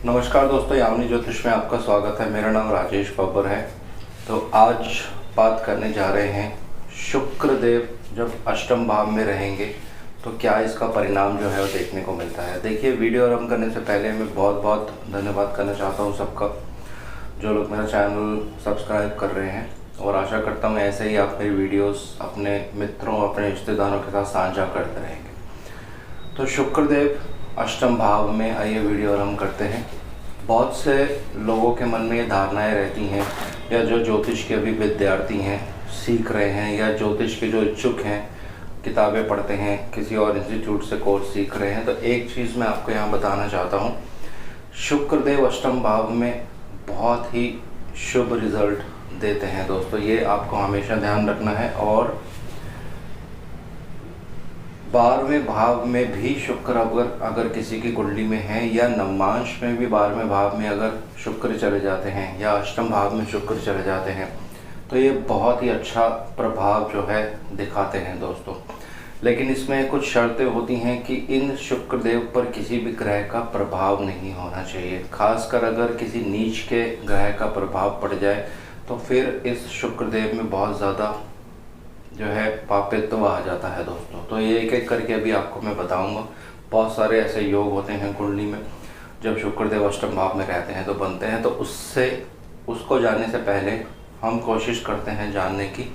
नमस्कार दोस्तों, यामिनी ज्योतिष में आपका स्वागत है। मेरा नाम राजेश बब्बर है। तो आज बात करने जा रहे हैं, शुक्र देव जब अष्टम भाव में रहेंगे तो क्या इसका परिणाम जो है वो देखने को मिलता है। देखिए, वीडियो आरंभ करने से पहले मैं बहुत बहुत धन्यवाद करना चाहता हूँ सबका, जो लोग मेरा चैनल सब्सक्राइब कर रहे हैं, और आशा करता हूँ ऐसे ही आप मेरी वीडियोस अपने मित्रों, अपने रिश्तेदारों के साथ साझा करते रहेंगे। तो शुक्र देव अष्टम भाव में, आइए वीडियो आरंभ करते हैं। बहुत से लोगों के मन में ये धारणाएं रहती हैं, या जो ज्योतिष के अभी विद्यार्थी हैं, सीख रहे हैं, या ज्योतिष के जो इच्छुक हैं, किताबें पढ़ते हैं, किसी और इंस्टीट्यूट से कोर्स सीख रहे हैं, तो एक चीज़ मैं आपको यहाँ बताना चाहता हूँ। शुक्र देव अष्टम भाव में बहुत ही शुभ रिजल्ट देते हैं दोस्तों, ये आपको हमेशा ध्यान रखना है। और 12वें भाव में भी शुक्र अगर किसी की कुंडली में है, या नवमांश में भी 12वें भाव में अगर शुक्र चले जाते हैं, या अष्टम भाव में शुक्र चले जाते हैं, तो ये बहुत ही अच्छा प्रभाव जो है दिखाते हैं दोस्तों। लेकिन इसमें कुछ शर्तें होती हैं कि इन शुक्र देव पर किसी भी ग्रह का प्रभाव नहीं होना चाहिए। खासकर अगर किसी नीच के ग्रह का प्रभाव पड़ जाए तो फिर इस शुक्र देव में बहुत ज़्यादा जो है पापित्व आ जाता है दोस्तों। तो ये एक एक करके अभी आपको मैं बताऊंगा। बहुत सारे ऐसे योग होते हैं कुंडली में, जब शुक्रदेव अष्टम भाव में रहते हैं तो बनते हैं। तो उसको जानने से पहले हम कोशिश करते हैं जानने की,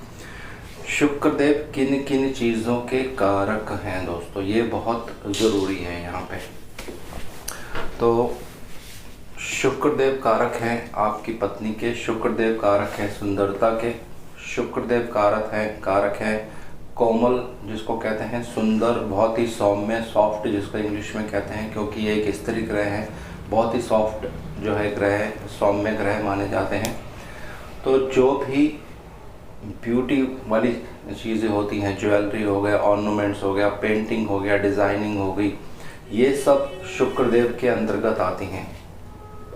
शुक्रदेव किन किन चीज़ों के कारक हैं दोस्तों। ये बहुत ज़रूरी है यहाँ पे। तो शुक्रदेव कारक हैं आपकी पत्नी के, शुक्रदेव कारक हैं सुंदरता के, शुक्रदेव कारक है कोमल, जिसको कहते हैं सुंदर, बहुत ही सौम्य, सॉफ्ट जिसको इंग्लिश में कहते हैं, क्योंकि ये एक स्त्री ग्रह है, बहुत ही सॉफ्ट जो है ग्रह, सौम्य ग्रह माने जाते हैं। तो जो भी ब्यूटी वाली चीज़ें होती हैं, ज्वेलरी हो गया, ऑर्नामेंट्स हो गया, पेंटिंग हो गया, डिज़ाइनिंग हो गई, ये सब शुक्रदेव के अंतर्गत आती हैं।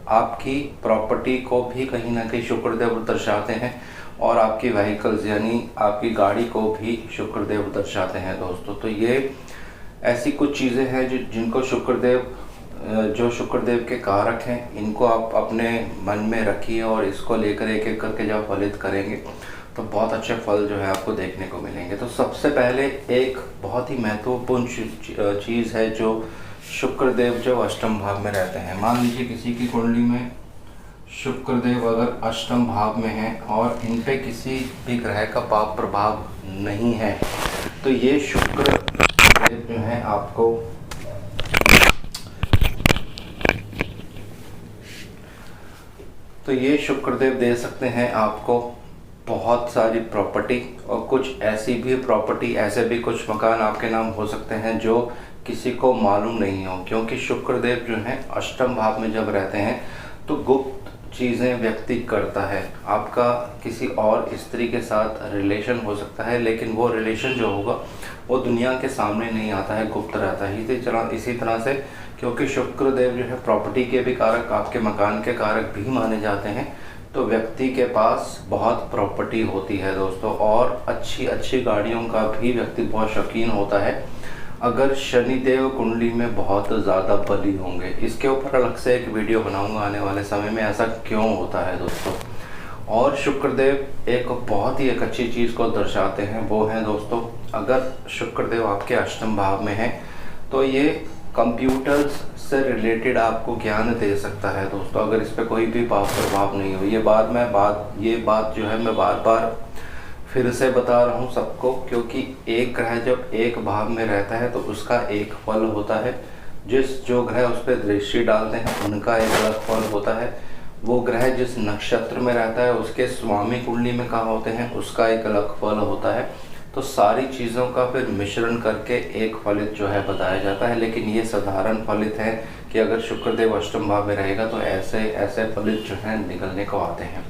आपकी प्रॉपर्टी को भी कहीं ना कहीं शुक्रदेव दर्शाते हैं, और आपकी व्हीकल्स यानी आपकी गाड़ी को भी शुक्रदेव दर्शाते हैं दोस्तों। तो ये ऐसी कुछ चीज़ें हैं जिनको जो शुक्रदेव के कारक हैं, इनको आप अपने मन में रखिए, और इसको लेकर एक एक करके जब फलित करेंगे तो बहुत अच्छे फल जो है आपको देखने को मिलेंगे। तो सबसे पहले एक बहुत ही महत्वपूर्ण चीज़ है, जो शुक्रदेव जब अष्टम भाव में रहते हैं, मान लीजिए किसी की कुंडली में शुक्रदेव अगर अष्टम भाव में है और इन पे किसी भी ग्रह का पाप प्रभाव नहीं है, तो ये शुक्रदेव जो है आपको शुक्रदेव दे सकते हैं आपको बहुत सारी प्रॉपर्टी, और कुछ ऐसी भी प्रॉपर्टी, ऐसे भी कुछ मकान आपके नाम हो सकते हैं जो किसी को मालूम नहीं हो, क्योंकि शुक्रदेव जो है अष्टम भाव में जब रहते हैं तो गुप्त चीज़ें व्यक्ति करता है। आपका किसी और स्त्री के साथ रिलेशन हो सकता है, लेकिन वो रिलेशन जो होगा वो दुनिया के सामने नहीं आता है, गुप्त रहता है। इसी तरह से क्योंकि शुक्रदेव जो है प्रॉपर्टी के भी कारक, आपके मकान के कारक भी माने जाते हैं, तो व्यक्ति के पास बहुत प्रॉपर्टी होती है दोस्तों, और अच्छी अच्छी गाड़ियों का भी व्यक्ति बहुत शौकीन होता है अगर शनिदेव कुंडली में बहुत ज़्यादा बली होंगे। इसके ऊपर अलग से एक वीडियो बनाऊंगा आने वाले समय में, ऐसा क्यों होता है दोस्तों। और शुक्रदेव एक बहुत ही एक अच्छी चीज़ को दर्शाते हैं, वो है दोस्तों, अगर शुक्रदेव आपके अष्टम भाव में है तो ये कंप्यूटर्स से रिलेटेड आपको ज्ञान दे सकता है दोस्तों, अगर इस पर कोई भी पाप प्रभाव नहीं हो। ये बात जो है मैं बार बार फिर से बता रहा हूँ सबको, क्योंकि एक ग्रह जब एक भाव में रहता है तो उसका एक फल होता है, जो ग्रह उस पर दृष्टि डालते हैं उनका एक अलग फल होता है, वो ग्रह जिस नक्षत्र में रहता है उसके स्वामी कुंडली में कहाँ होते हैं उसका एक अलग फल होता है। तो सारी चीज़ों का फिर मिश्रण करके एक फलित जो है बताया जाता है। लेकिन ये साधारण फलित है कि अगर शुक्रदेव अष्टम भाव में रहेगा तो ऐसे ऐसे फलित जो हैं निकलने को आते हैं।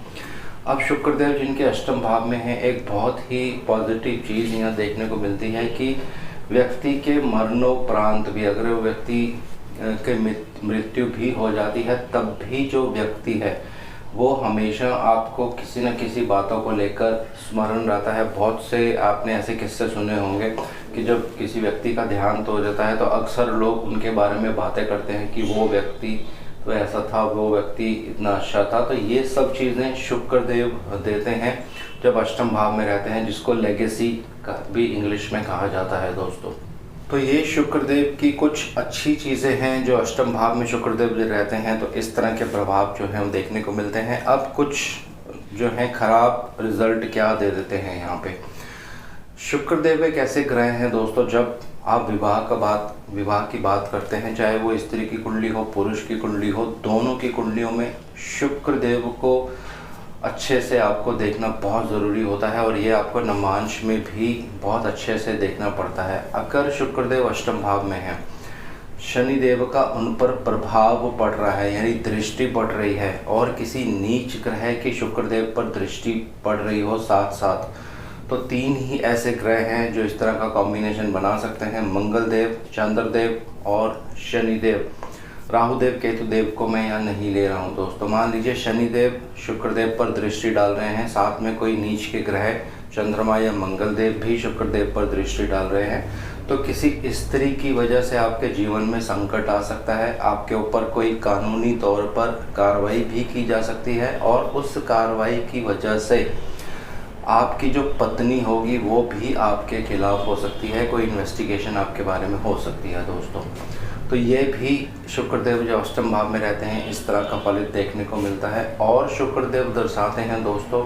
अब शुक्रदेव जिनके अष्टम भाव में है, एक बहुत ही पॉजिटिव चीज़ यहाँ देखने को मिलती है कि व्यक्ति के मरणोपरांत भी, अगर वो व्यक्ति के मृत्यु भी हो जाती है, तब भी जो व्यक्ति है वो हमेशा आपको किसी न किसी बातों को लेकर स्मरण रहता है। बहुत से आपने ऐसे किस्से सुने होंगे कि जब किसी व्यक्ति का देहांत हो जाता है तो अक्सर लोग उनके बारे में बातें करते हैं कि वो व्यक्ति तो ऐसा था, वो व्यक्ति इतना अच्छा था। तो ये सब चीज़ें शुक्रदेव देते हैं जब अष्टम भाव में रहते हैं, जिसको लेगेसी का भी इंग्लिश में कहा जाता है दोस्तों। तो ये शुक्रदेव की कुछ अच्छी चीज़ें हैं जो अष्टम भाव में शुक्रदेव जो रहते हैं, तो इस तरह के प्रभाव जो हैं हम देखने को मिलते हैं। अब कुछ जो है खराब रिजल्ट क्या दे देते हैं यहाँ पे। शुक्रदेव एक ऐसे ग्रह हैं दोस्तों, जब आप विवाह की बात करते हैं, चाहे वो स्त्री की कुंडली हो, पुरुष की कुंडली हो, दोनों की कुंडलियों में शुक्रदेव को अच्छे से आपको देखना बहुत ज़रूरी होता है, और ये आपको नवांश में भी बहुत अच्छे से देखना पड़ता है। अगर शुक्रदेव अष्टम भाव में है, शनिदेव का उन पर प्रभाव पड़ रहा है, यानी दृष्टि पड़ रही है, और किसी नीच ग्रह की शुक्रदेव पर दृष्टि पड़ रही हो साथ साथ, तो 3 ही ऐसे ग्रह हैं जो इस तरह का कॉम्बिनेशन बना सकते हैं। मंगलदेव, चंद्रदेव और शनिदेव। राहुदेव, केतुदेव को मैं यहाँ नहीं ले रहा हूँ दोस्तों। मान लीजिए शनिदेव शुक्रदेव पर दृष्टि डाल रहे हैं, साथ में कोई नीच के ग्रह चंद्रमा या मंगलदेव भी शुक्रदेव पर दृष्टि डाल रहे हैं, तो किसी स्त्री की वजह से आपके जीवन में संकट आ सकता है। आपके ऊपर कोई कानूनी तौर पर कार्रवाई भी की जा सकती है, और उस कार्रवाई की वजह से आपकी जो पत्नी होगी वो भी आपके खिलाफ हो सकती है, कोई इन्वेस्टिगेशन आपके बारे में हो सकती है दोस्तों। तो ये भी शुक्रदेव जो अष्टम भाव में रहते हैं इस तरह का फलित देखने को मिलता है। और शुक्रदेव दर्शाते हैं दोस्तों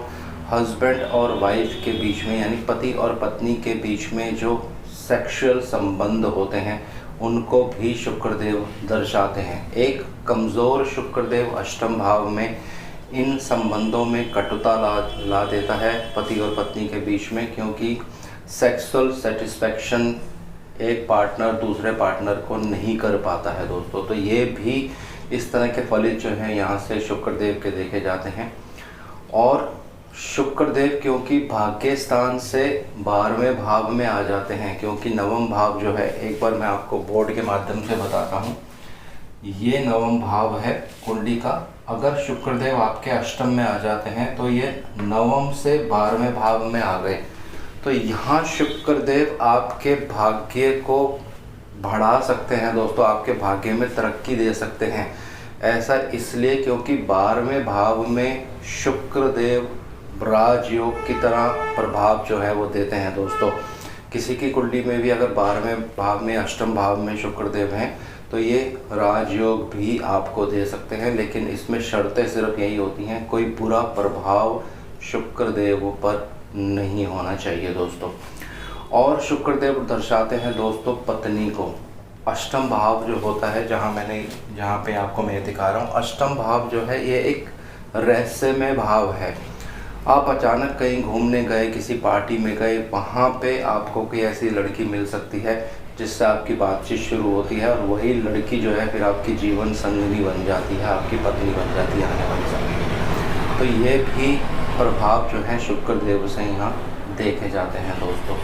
हस्बैंड और वाइफ के बीच में, यानी पति और पत्नी के बीच में जो सेक्सुअल संबंध होते हैं उनको भी शुक्रदेव दर्शाते हैं। एक कमज़ोर शुक्रदेव अष्टम भाव में इन संबंधों में कटुता ला देता है पति और पत्नी के बीच में, क्योंकि सेक्सुअल सेटिस्फैक्शन एक पार्टनर दूसरे पार्टनर को नहीं कर पाता है दोस्तों। तो ये भी इस तरह के फलित जो हैं यहाँ से शुक्रदेव के देखे जाते हैं। और शुक्रदेव क्योंकि भाग्य स्थान से 12वें भाव में आ जाते हैं, क्योंकि नवम भाव जो है, एक बार मैं आपको बोर्ड के माध्यम से बताता हूँ, ये नवम भाव है कुंडली का। अगर शुक्रदेव आपके अष्टम में आ जाते हैं तो ये नवम से 12वें भाव में आ गए, तो यहाँ शुक्रदेव आपके भाग्य को बढ़ा सकते हैं दोस्तों, आपके भाग्य में तरक्की दे सकते हैं। ऐसा इसलिए क्योंकि 12वें भाव में शुक्रदेव राजयोग की तरह प्रभाव जो है वो देते हैं दोस्तों। किसी की कुंडली में भी अगर 12वें भाव में अष्टम भाव में शुक्रदेव हैं तो ये राजयोग भी आपको दे सकते हैं, लेकिन इसमें शर्तें सिर्फ यही होती हैं, कोई बुरा प्रभाव शुक्रदेव पर नहीं होना चाहिए दोस्तों। और शुक्रदेव दर्शाते हैं दोस्तों पत्नी को। अष्टम भाव जो होता है, जहाँ पे आपको मैं दिखा रहा हूँ, अष्टम भाव जो है ये एक रहस्यमय भाव है। आप अचानक कहीं घूमने गए, किसी पार्टी में गए, वहाँ पे आपको कोई ऐसी लड़की मिल सकती है जिससे आपकी बातचीत शुरू होती है, और वही लड़की जो है फिर आपकी जीवन संगिनी बन जाती है, आपकी पत्नी बन जाती है आने वाले समय में। तो ये भी प्रभाव जो है शुक्रदेव से यहाँ देखे जाते हैं दोस्तों।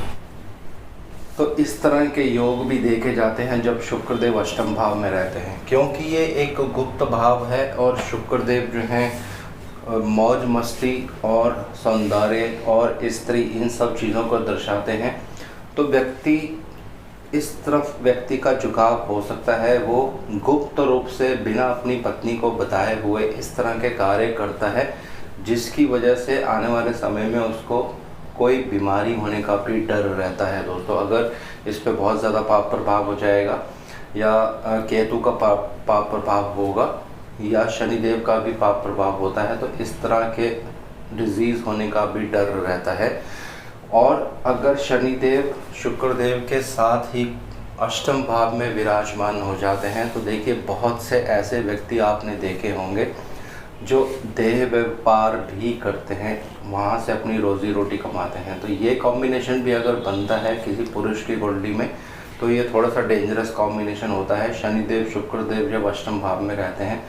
तो इस तरह के योग भी देखे जाते हैं जब शुक्रदेव अष्टम भाव में रहते हैं, क्योंकि ये एक गुप्त भाव है, और शुक्रदेव जो हैं मौज मस्ती और सौंदर्य और स्त्री इन सब चीज़ों को दर्शाते हैं। तो इस तरफ व्यक्ति का झुकाव हो सकता है, वो गुप्त रूप से बिना अपनी पत्नी को बताए हुए इस तरह के कार्य करता है, जिसकी वजह से आने वाले समय में उसको कोई बीमारी होने का भी डर रहता है दोस्तों। अगर इस पे बहुत ज़्यादा पाप प्रभाव हो जाएगा, या केतु का पाप प्रभाव होगा, या शनिदेव का भी पाप प्रभाव होता है, तो इस तरह के डिजीज़ होने का भी डर रहता है। और अगर शनिदेव शुक्रदेव के साथ ही अष्टम भाव में विराजमान हो जाते हैं, तो देखिए बहुत से ऐसे व्यक्ति आपने देखे होंगे जो देह व्यापार भी करते हैं, वहाँ से अपनी रोज़ी रोटी कमाते हैं। तो ये कॉम्बिनेशन भी अगर बनता है किसी पुरुष की कुंडली में, तो ये थोड़ा सा डेंजरस कॉम्बिनेशन होता है। शनिदेव शुक्रदेव जब अष्टम भाव में रहते हैं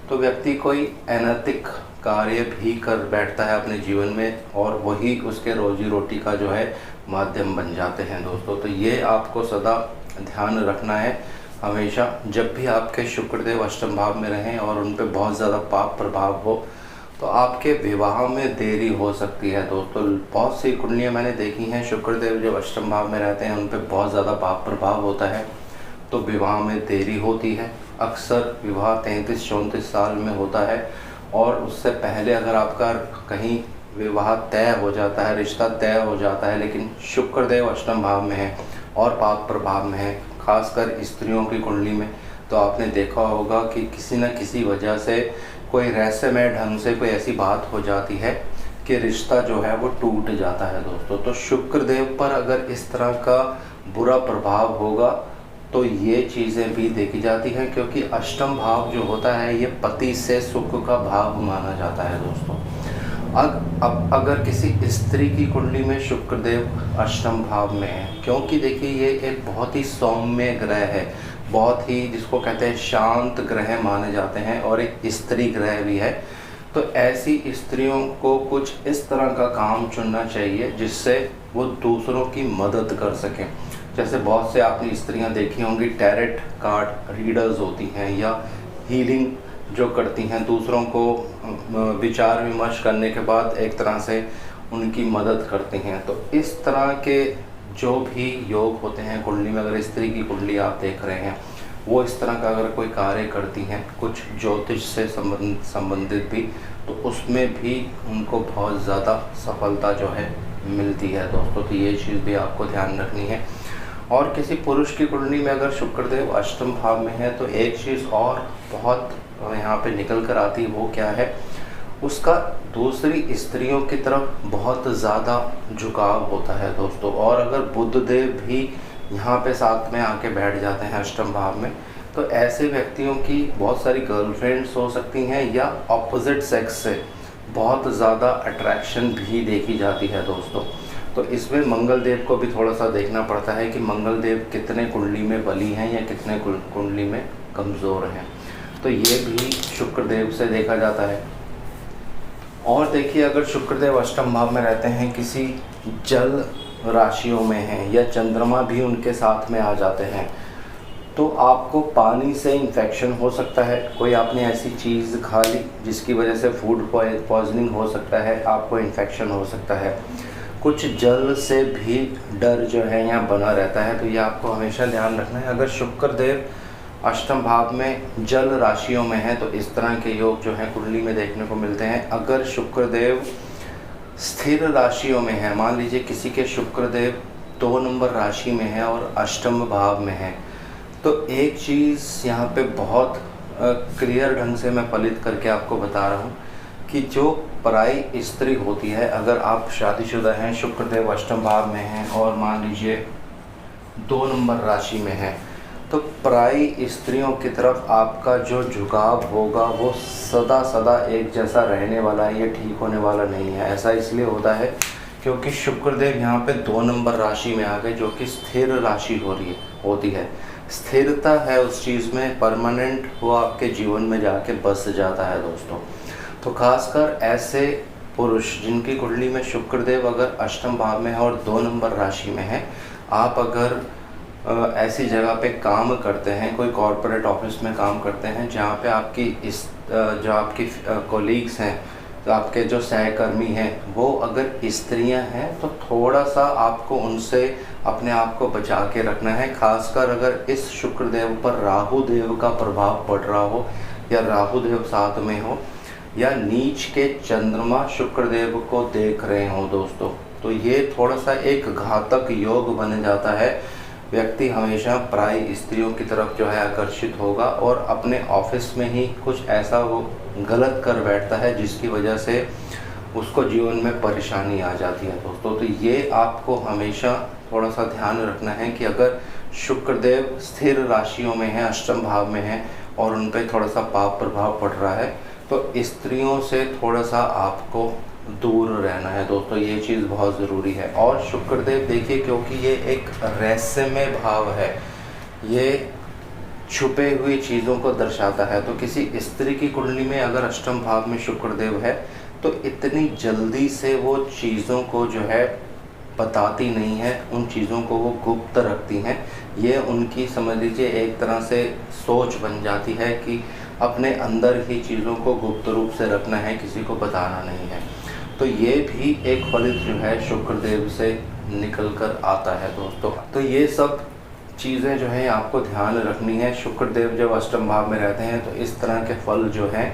तो व्यक्ति कोई अनैतिक कार्य भी कर बैठता है अपने जीवन में, और वही उसके रोजी रोटी का जो है माध्यम बन जाते हैं दोस्तों। तो ये आपको सदा ध्यान रखना है हमेशा, जब भी आपके शुक्रदेव अष्टम भाव में रहें और उन पे बहुत ज़्यादा पाप प्रभाव हो, तो आपके विवाह में देरी हो सकती है दोस्तों। बहुत सी कुंडलियाँ मैंने देखी हैं, शुक्रदेव जब अष्टम भाव में रहते हैं उन पे बहुत ज़्यादा पाप प्रभाव होता है, तो विवाह में देरी होती है। अक्सर विवाह 33-34 साल में होता है और उससे पहले अगर आपका कहीं विवाह तय हो जाता है, रिश्ता तय हो जाता है, लेकिन शुक्रदेव अष्टम भाव में है और पाप प्रभाव में है, खासकर स्त्रियों की कुंडली में, तो आपने देखा होगा कि किसी न किसी वजह से कोई रहस्यमय ढंग से कोई ऐसी बात हो जाती है कि रिश्ता जो है वो टूट जाता है दोस्तों। तो शुक्रदेव पर अगर इस तरह का बुरा प्रभाव होगा तो ये चीज़ें भी देखी जाती हैं, क्योंकि अष्टम भाव जो होता है ये पति से सुख का भाव माना जाता है दोस्तों। अब अगर किसी स्त्री की कुंडली में शुक्रदेव अष्टम भाव में है, क्योंकि देखिए ये एक बहुत ही सौम्य ग्रह है, बहुत ही जिसको कहते हैं शांत ग्रह माने जाते हैं और एक स्त्री ग्रह भी है, तो ऐसी स्त्रियों को कुछ इस तरह का काम चुनना चाहिए जिससे वो दूसरों की मदद कर सकें। जैसे बहुत से आपने स्त्रियां देखी होंगी टैरेट कार्ड रीडर्स होती हैं या हीलिंग जो करती हैं, दूसरों को विचार विमर्श करने के बाद एक तरह से उनकी मदद करती हैं। तो इस तरह के जो भी योग होते हैं कुंडली में, अगर स्त्री की कुंडली आप देख रहे हैं वो इस तरह का अगर कोई कार्य करती हैं कुछ ज्योतिष से संबंधित भी, तो उसमें भी उनको बहुत ज़्यादा सफलता जो है मिलती है दोस्तों। तो ये चीज़ भी आपको ध्यान रखनी है। और किसी पुरुष की कुंडली में अगर शुक्रदेव अष्टम भाव में है तो एक चीज़ और बहुत यहाँ पे निकल कर आती है, वो क्या है, उसका दूसरी स्त्रियों की तरफ बहुत ज़्यादा झुकाव होता है दोस्तों। और अगर बुधदेव भी यहाँ पे साथ में आके बैठ जाते हैं अष्टम भाव में, तो ऐसे व्यक्तियों की बहुत सारी गर्लफ्रेंड्स हो सकती हैं या ऑपोजिट सेक्स से बहुत ज़्यादा अट्रैक्शन भी देखी जाती है दोस्तों। तो इसमें मंगल देव को भी थोड़ा सा देखना पड़ता है कि मंगल देव कितने कुंडली में बली हैं या कितने कुंडली में कमज़ोर हैं, तो ये भी शुक्रदेव से देखा जाता है। और देखिए अगर शुक्रदेव अष्टम भाव में रहते हैं, किसी जल राशियों में हैं या चंद्रमा भी उनके साथ में आ जाते हैं, तो आपको पानी से इन्फेक्शन हो सकता है। कोई आपने ऐसी चीज़ खा ली जिसकी वजह से फूड पॉइजनिंग हो सकता है, आपको इन्फेक्शन हो सकता है। कुछ जल से भी डर जो है यहाँ बना रहता है, तो ये आपको हमेशा ध्यान रखना है। अगर शुक्रदेव अष्टम भाव में जल राशियों में है तो इस तरह के योग जो है कुंडली में देखने को मिलते हैं। अगर शुक्रदेव स्थिर राशियों में है, मान लीजिए किसी के शुक्रदेव 2 नंबर राशि में है और अष्टम भाव में है, तो एक चीज़ यहाँ पे बहुत क्लियर ढंग से मैं फलित करके आपको बता रहा हूँ कि जो पराई स्त्री होती है, अगर आप शादीशुदा हैं, शुक्रदेव अष्टम भाव में हैं और मान लीजिए 2 नंबर राशि में है, तो पराई स्त्रियों की तरफ आपका जो झुकाव होगा वो सदा सदा एक जैसा रहने वाला है, ये ठीक होने वाला नहीं है। ऐसा इसलिए होता है क्योंकि शुक्रदेव यहाँ पे 2 नंबर राशि में आ गए, जो कि स्थिर राशि होती है। स्थिरता है उस चीज़ में, परमानेंट वो आपके जीवन में जाके बस जाता है दोस्तों। तो खासकर ऐसे पुरुष जिनकी कुंडली में शुक्रदेव अगर अष्टम भाव में है और 2 नंबर राशि में है, आप अगर ऐसी जगह पे काम करते हैं, कोई कॉरपोरेट ऑफिस में काम करते हैं जहाँ पे आपकी जो आपकी कोलीग्स हैं, तो आपके जो सहकर्मी हैं वो अगर स्त्रियां हैं, तो थोड़ा सा आपको उनसे अपने आप को बचा के रखना है। खासकर अगर इस शुक्रदेव पर राहु देव का प्रभाव पड़ रहा हो या राहु देव साथ में हो या नीच के चंद्रमा शुक्रदेव को देख रहे हो दोस्तों, तो ये थोड़ा सा एक घातक योग बन जाता है। व्यक्ति हमेशा पराई स्त्रियों की तरफ जो है आकर्षित होगा और अपने ऑफिस में ही कुछ ऐसा वो गलत कर बैठता है जिसकी वजह से उसको जीवन में परेशानी आ जाती है दोस्तों। तो ये आपको हमेशा थोड़ा सा ध्यान रखना है कि अगर शुक्रदेव स्थिर राशियों में है, अष्टम भाव में है और उन पर थोड़ा सा पाप प्रभाव पड़ रहा है, तो स्त्रियों से थोड़ा सा आपको दूर रहना है दोस्तों, ये चीज़ बहुत ज़रूरी है। और शुक्रदेव देखिए, क्योंकि ये एक रहस्यमय भाव है, ये छुपे हुई चीज़ों को दर्शाता है, तो किसी स्त्री की कुंडली में अगर अष्टम भाव में शुक्रदेव है तो इतनी जल्दी से वो चीज़ों को जो है बताती नहीं है, उन चीज़ों को वो गुप्त रखती हैं। ये उनकी समझ लीजिए एक तरह से सोच बन जाती है कि अपने अंदर ही चीज़ों को गुप्त रूप से रखना है, किसी को बताना नहीं है। तो ये भी एक फलित जो है शुक्रदेव से निकल कर आता है दोस्तों। तो ये सब चीज़ें जो है आपको ध्यान रखनी है। शुक्रदेव जब अष्टम भाव में रहते हैं तो इस तरह के फल जो हैं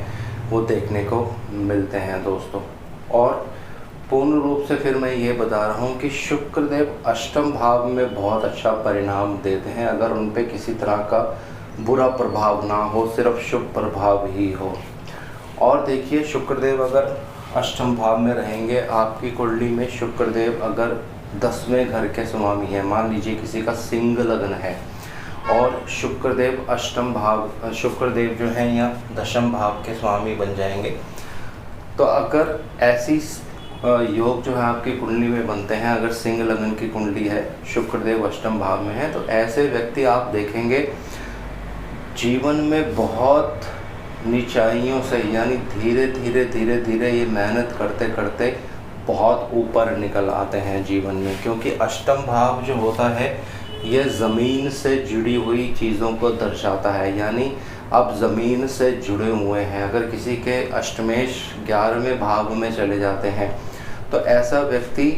वो देखने को मिलते हैं दोस्तों। और पूर्ण रूप से फिर मैं ये बता रहा हूँ कि शुक्रदेव अष्टम भाव में बहुत अच्छा परिणाम देते हैं अगर उन पे किसी तरह का बुरा प्रभाव ना हो, सिर्फ शुभ प्रभाव ही हो। और देखिए, शुक्रदेव अगर अष्टम भाव में रहेंगे, आपकी कुंडली में शुक्रदेव अगर 10वें घर के स्वामी है, मान लीजिए किसी का सिंह लग्न है और शुक्रदेव अष्टम भाव, शुक्रदेव जो है या दशम भाव के स्वामी बन जाएंगे, तो अगर ऐसी योग जो है आपकी कुंडली में बनते हैं, अगर सिंह लग्न की कुंडली है, शुक्रदेव अष्टम भाव में है, तो ऐसे व्यक्ति आप देखेंगे जीवन में बहुत नीचाइयों से, यानी धीरे धीरे ये मेहनत करते करते बहुत ऊपर निकल आते हैं जीवन में। क्योंकि अष्टम भाव जो होता है ये ज़मीन से जुड़ी हुई चीज़ों को दर्शाता है, यानी आप ज़मीन से जुड़े हुए हैं। अगर किसी के अष्टमेश 11वें भाव में चले जाते हैं तो ऐसा व्यक्ति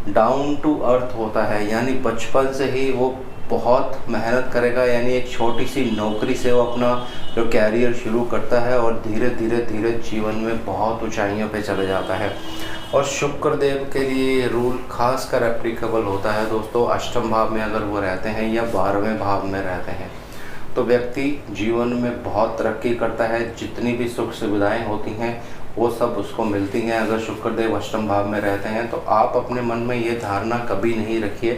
डाउन टू अर्थ होता है, यानी बचपन से ही वो बहुत मेहनत करेगा, यानी एक छोटी सी नौकरी से वो अपना जो कैरियर शुरू करता है और धीरे धीरे जीवन में बहुत ऊंचाइयों पे चले जाता है। और शुक्रदेव के लिए ये रूल खास कर एप्लीकेबल होता है दोस्तों। अष्टम भाव में अगर वो रहते हैं या 12वें भाव में रहते हैं तो व्यक्ति जीवन में बहुत तरक्की करता है, जितनी भी सुख सुविधाएं होती हैं वो सब उसको मिलती हैं अगर शुक्रदेव अष्टम भाव में रहते हैं। तो आप अपने मन में ये धारणा कभी नहीं रखिए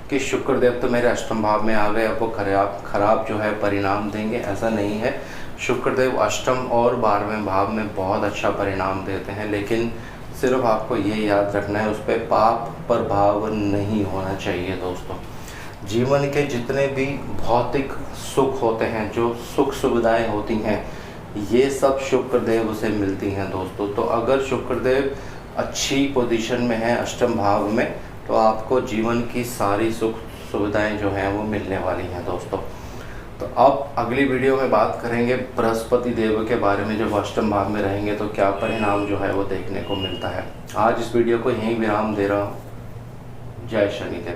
कि शुक्रदेव तो मेरे अष्टम भाव में आ गए, अब वो खराब जो है परिणाम देंगे, ऐसा नहीं है। शुक्रदेव अष्टम और 12वें भाव में बहुत अच्छा परिणाम देते हैं, लेकिन सिर्फ आपको ये याद रखना है उस पर पाप प्रभाव नहीं होना चाहिए दोस्तों। जीवन के जितने भी भौतिक सुख होते हैं, जो सुख सुविधाएं होती हैं, ये सब शुक्रदेव से मिलती हैं दोस्तों। तो अगर शुक्रदेव अच्छी पोजीशन में है अष्टम भाव में, तो आपको जीवन की सारी सुख सुविधाएं जो हैं वो मिलने वाली हैं दोस्तों। तो अब अगली वीडियो में बात करेंगे बृहस्पति देव के बारे में। जब अष्टम भाव में रहेंगे तो क्या परिणाम जो है वो देखने को मिलता है। आज इस वीडियो को यहीं विराम दे रहा हूँ। जय शनिदेव।